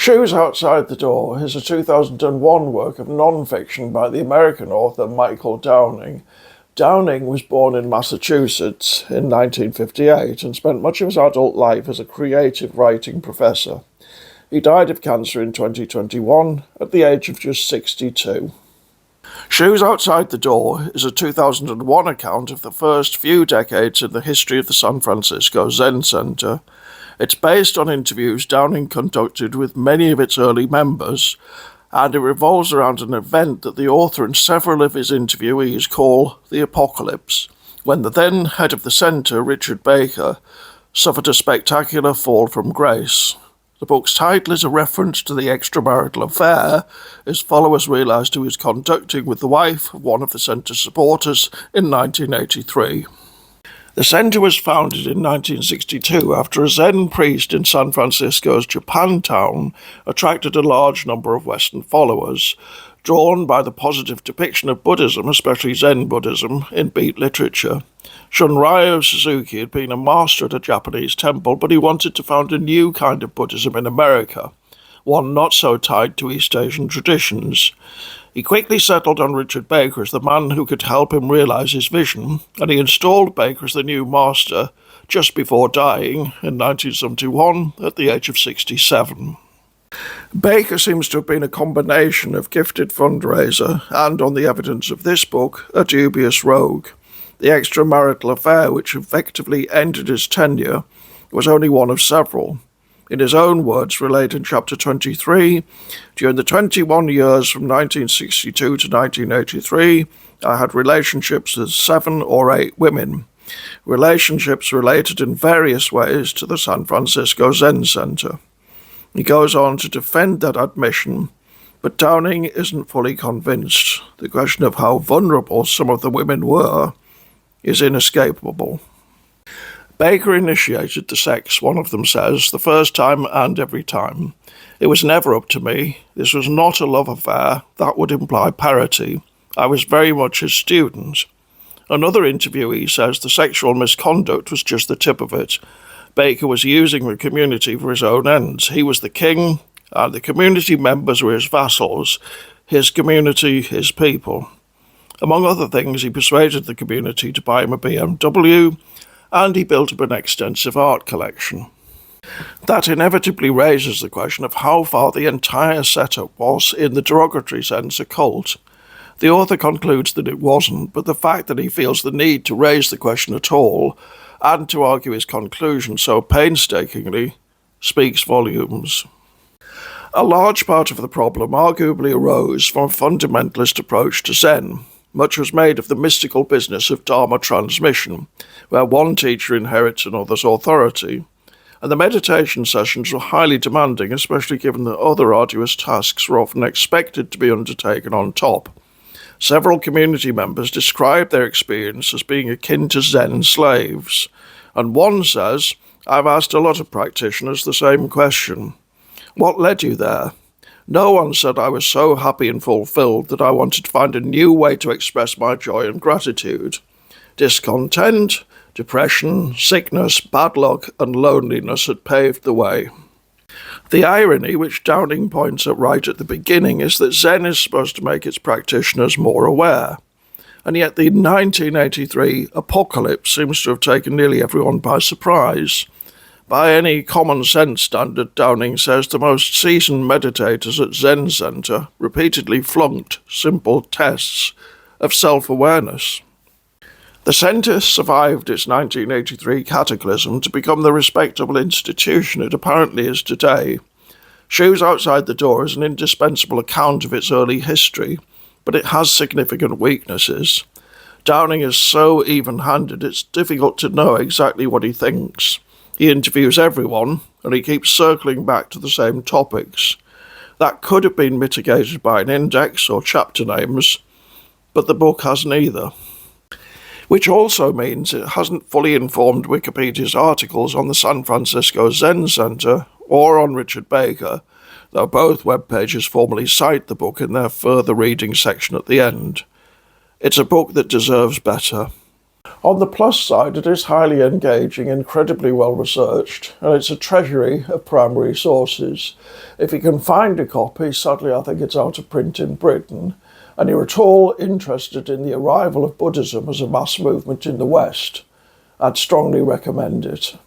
Shoes Outside the Door is a 2001 work of non-fiction by the American author Michael Downing. Downing was born in Massachusetts in 1958 and spent much of his adult life as a creative writing professor. He died of cancer in 2021 at the age of just 62. Shoes Outside the Door is a 2001 account of the first few decades in the history of the San Francisco Zen Centre. It's based on interviews Downing conducted with many of its early members, and it revolves around an event that the author and several of his interviewees call the Apocalypse, when the then head of the centre, Richard Baker, suffered a spectacular fall from grace. The book's title is a reference to the extra-marital affair his followers realised he was conducting with the wife of one of the centre's supporters in 1983. The centre was founded in 1962 after a Zen priest in San Francisco's Japantown attracted a large number of Western followers, drawn by the positive depiction of Buddhism, especially Zen Buddhism, in beat literature. Shunryo Suzuki had been a master at a Japanese temple, but he wanted to found a new kind of Buddhism in America, one not so tied to East Asian traditions. He quickly settled on Richard Baker as the man who could help him realise his vision, and he installed Baker as the new master just before dying in 1971 at the age of 67. Baker seems to have been a combination of gifted fundraiser and, on the evidence of this book, a dubious rogue. The extramarital affair, which effectively ended his tenure, was only one of several. In his own words, relayed in Chapter 23, during the 21 years from 1962 to 1983, I had relationships with 7 or 8 women. Relationships related in various ways to the San Francisco Zen Centre. He goes on to defend that admission, but Downing isn't fully convinced. The question of how vulnerable some of the women were is inescapable. Baker initiated the sex, one of them says, the first time and every time. It was never up to me. This was not a love affair. That would imply parity. I was very much his student. Another interviewee says the sexual misconduct was just the tip of it. Baker was using the community for his own ends. He was the king, and the community members were his vassals. His community, his people. Among other things, he persuaded the community to buy him a BMW, and he built up an extensive art collection. That inevitably raises the question of how far the entire setup was, in the derogatory sense, a cult. The author concludes that it wasn't, but the fact that he feels the need to raise the question at all, and to argue his conclusion so painstakingly, speaks volumes. A large part of the problem arguably arose from a fundamentalist approach to Zen. Much was made of the mystical business of Dharma transmission, where one teacher inherits another's authority, and the meditation sessions were highly demanding, especially given that other arduous tasks were often expected to be undertaken on top. Several community members described their experience as being akin to Zen slaves, and one says, I've asked a lot of practitioners the same question. What led you there? No one said I was so happy and fulfilled that I wanted to find a new way to express my joy and gratitude. Discontent, depression, sickness, bad luck, and loneliness had paved the way. The irony, which Downing points out right at the beginning, is that Zen is supposed to make its practitioners more aware. And yet the 1983 apocalypse seems to have taken nearly everyone by surprise. By any common sense standard, Downing says the most seasoned meditators at Zen Centre repeatedly flunked simple tests of self-awareness. The centre survived its 1983 cataclysm to become the respectable institution it apparently is today. Shoes Outside the Door is an indispensable account of its early history, but it has significant weaknesses. Downing is so even-handed it's difficult to know exactly what he thinks. He interviews everyone, and he keeps circling back to the same topics. That could have been mitigated by an index or chapter names, but the book has neither. Which also means it hasn't fully informed Wikipedia's articles on the San Francisco Zen Centre or on Richard Baker, though both web pages formally cite the book in their further reading section at the end. It's a book that deserves better. On the plus side, it is highly engaging, incredibly well researched, and it's a treasury of primary sources. If you can find a copy, sadly I think it's out of print in Britain, and you're at all interested in the arrival of Buddhism as a mass movement in the West, I'd strongly recommend it.